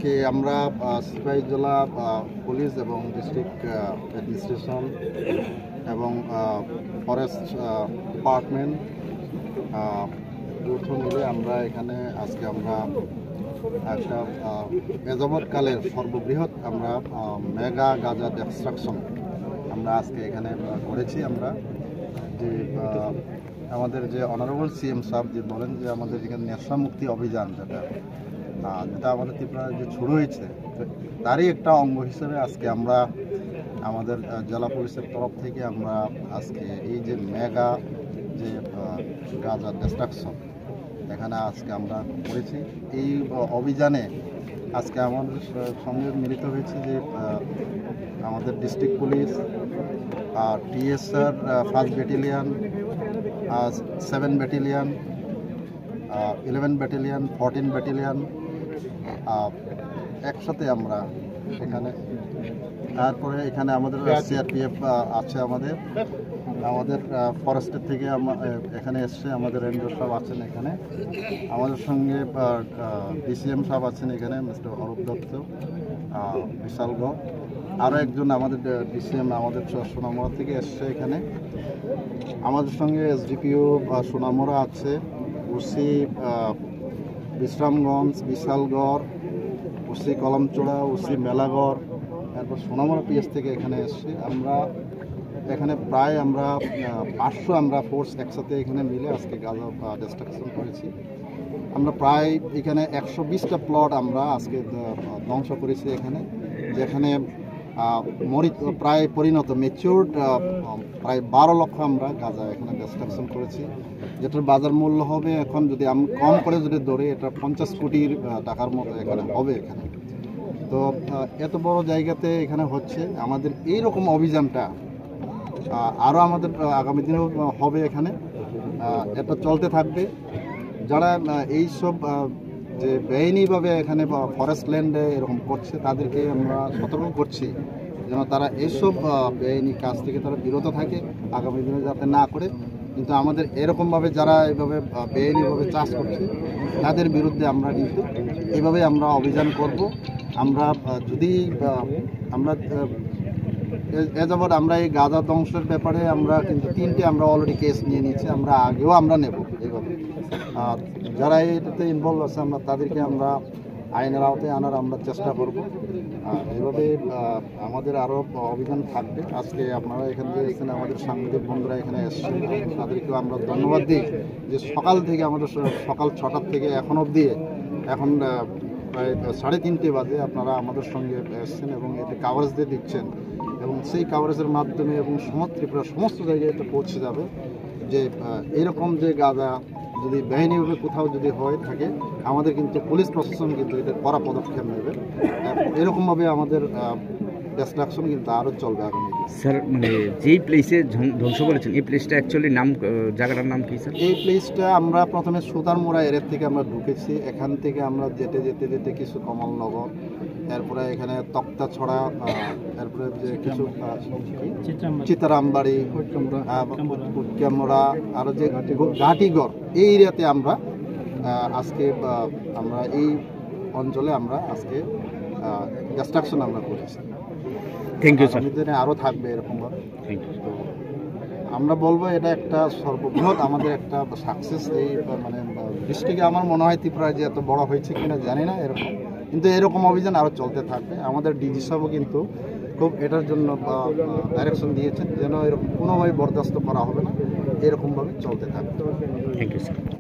আজকে আমরা সিপাহীজলা পুলিশ এবং ডিস্ট্রিক্ট অ্যাডমিনিস্ট্রেশন এবং ফরেস্ট ডিপার্টমেন্ট যৌথ মিলে আমরা এখানে আজকে আমরা একটা এযাবৎকালের সর্ববৃহৎ আমরা মেগা গাঁজা ডিস্ট্রাকশন আমরা আজকে এখানে করেছি। আমরা যে আমাদের যে অনারেবল সিএম সাহেব যে বলেন যে আমাদের যেখানে নেশা মুক্তি অভিযান যেটা আমাদের ত্রিপুরায় যে শুরু হয়েছে তারই একটা অঙ্গ হিসেবে আজকে আমরা আমাদের জেলা পুলিশের তরফ থেকে আমরা আজকে এই যে মেগা যে গাঁজা ডিস্ট্রাকশন এখানে আজকে আমরা করেছি। এই অভিযানে আজকে আমাদের সঙ্গে মিলিত হয়েছে যে আমাদের district police, TSR 1st battalion, 7 battalion, 11 battalion, 14 battalion একসাথে আমরা এখানে। তারপরে এখানে আমাদের সিআরপিএফ আছে, আমাদের ফরেস্টের থেকে এখানে এসছে, আমাদের রেঞ্জার সাহেব আছেন এখানে, আমাদের সঙ্গে ডিসিএম সাহেব আছেন এখানে মিস্টার অরূপ দত্ত বিশালগড়, আরও একজন আমাদের ডিসিএম আমাদের সোনামুড়া থেকে এসছে এখানে, আমাদের সঙ্গে এসডিপিও সোনামুড়া আছে, OC Bishramganj Bishalgarh, OC Kalamchaura, OC Melagarh, তারপর সোনামুড়া পিএস থেকে এখানে এসছি। আমরা এখানে প্রায় আমরা 500 আমরা ফোর্স একসাথে এখানে মিলে আজকে গাঁজা ডিস্ট্রাকশন করেছি। আমরা প্রায় এখানে 120টা প্লট আমরা আজকে ধ্বংস করেছি এখানে, যেখানে প্রায় পরিণত ম্যাচিউরড প্রায় 12 লক্ষ আমরা গাঁজা এখানে ডিস্ট্রাকশন করেছি, যেটার বাজার মূল্য হবে এখন যদি আমি কম করে যদি ধরি এটা 50 কোটি টাকার মতো এখানে হবে এখানে। তো এত বড় জায়গাতে এখানে হচ্ছে আমাদের এইরকম অভিযানটা আরও আমাদের আগামী দিনেও হবে এখানে, এটা চলতে থাকবে। যারা এইসব যে বেআইনিভাবে এখানে ফরেস্ট ল্যান্ডে এরকম করছে তাদেরকে আমরা সতর্ক করছি যেন তারা এইসব বেআইনি কাজ থেকে তারা বিরত থাকে, আগামী দিনে যাতে না করে। কিন্তু আমাদের এরকমভাবে যারা এইভাবে বেআইনিভাবে চাষ করছে তাদের বিরুদ্ধে আমরা কিন্তু এইভাবে আমরা অভিযান করব। আমরা যদি আমরা যাবৎ আমরা এই গাঁজা ধ্বংসের ব্যাপারে আমরা কিন্তু 3টে আমরা অলরেডি কেস নিয়ে নিচ্ছি, আমরা আগেও আমরা নেব এইভাবে। যারা এটাতে ইনভলভ আছে আমরা তাদেরকে আমরা আইনের আওতায় আনার আমরা চেষ্টা করব। এইভাবে আমাদের আরও অভিযান থাকবে। আজকে আপনারা এখানে যে এসেছেন, আমাদের সাংবাদিক বন্ধুরা এখানে এসছেন, তাদেরকেও আমরা ধন্যবাদ দিই যে সকাল থেকে আমাদের সকাল 6টার থেকে এখন অবধি এখন প্রায় 3:30 বাজে আপনারা আমাদের সঙ্গে এসছেন এবং এতে কাভারেজ দিয়ে দিচ্ছেন এবং সেই কাভারেজের মাধ্যমে এবং ত্রিপুরার সমস্ত জায়গায় এটা পৌঁছে যাবে যে এরকম যে গাঁজা যদি বেআইনিভাবে কোথাও যদি হয়ে থাকে আমাদের কিন্তু পুলিশ প্রশাসন কিন্তু এটা কড়া পদক্ষেপ নেবে। এরকমভাবে আমাদের ডিস্ট্রাকশন কিন্তু আরও চলবে আগামী দিনে। স্যার, মানে যেই প্লেসে ধ্বংস করেছেন এই প্লেসটা অ্যাকচুয়ালি জায়গাটার নাম কি স্যার? এই প্লেসটা আমরা প্রথমে সুতারমুড়া এরিয়া থেকে আমরা ঢুকেছি, এখান থেকে আমরা যেতে যেতে যেতে কিছু কমলনগর, এরপরে এখানে তক্তাছড়া, এরপরে যে কিছু চিতারামবাড়ি, উটকামড়া, আরও যে ঘাটিগড়, এই এরিয়াতে আমরা আজকে আমরা এই অঞ্চলে আমরা আজকে ডিস্ট্রাকশন আমরা করেছি। Thank you sir. দিনে আরও থাকবে এরকমভাবে। তো আমরা বলবো এটা একটা সর্ববৃহৎ আমাদের একটা সাকসেস এই মানে ডিস্ট্রিক্টে। আমার মনে হয় ত্রিপুরায় যে এত বড় হয়েছে কিনা জানি না এরকম, কিন্তু এরকম অভিযান আরও চলতে থাকবে। আমাদের ডিজি সাহেবও কিন্তু খুব এটার জন্য ডাইরেকশন দিয়েছেন যেন এরকম কোনোভাবে বরদাস্ত করা হবে না, এরকমভাবে চলতে থাকবে। Thank you sir.